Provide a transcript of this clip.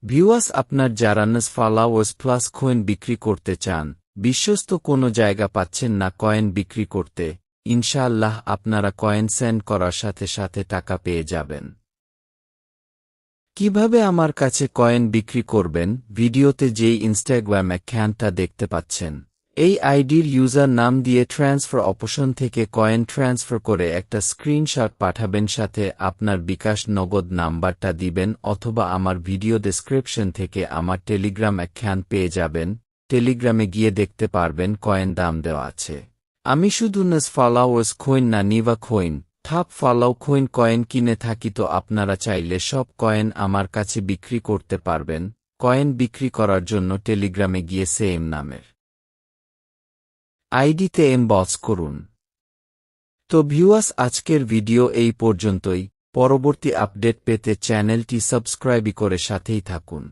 Viewers, আপনার যারা নাস ফলোয়ার্স প্লাস কয়েন বিক্রি করতে চান, বিশ্বস্ত কোনো জায়গা পাচ্ছেন না কয়েন বিক্রি করতে, ইনশাআল্লাহ আপনারা কয়েন সেন্ড করার সাথে সাথে টাকা পেয়ে যাবেন। কিভাবে আমার কাছে কয়েন বিক্রি করবেন? ভিডিওতে যেই ইনস্টাগ্রাম অ্যাকাউন্টটা দেখতে পাচ্ছেন, এই আইডির ইউজার নাম দিয়ে ট্রান্সফার অপশন থেকে কয়েন ট্রান্সফার করে একটা স্ক্রিনশট পাঠাবেন, সাথে আপনার বিকাশ নগদ নাম্বারটা দিবেন, অথবা আমার ভিডিও ডেসক্রিপশন থেকে আমার টেলিগ্রাম অ্যাকাউন্ট পেয়ে যাবেন। টেলিগ্রামে গিয়ে দেখতে পারবেন কয়েন দাম দেওয়া আছে। আমি শুধু নাস ফলোয়ার্স কয়েন না, নিভা কয়েন, থাপ ফলাও কয়েন কিনে থাকি, তো আপনারা চাইলে সব কয়েন আমার কাছে বিক্রি করতে পারবেন। কয়েন বিক্রি করার জন্য টেলিগ্রামে গিয়ে সেম নামের আইডিতে ইনবক্স করুন। তো ভিউয়ার্স, আজকের ভিডিও এই পর্যন্তই। পরবর্তী আপডেট পেতে চ্যানেলটি সাবস্ক্রাইব করে সাথেই থাকুন।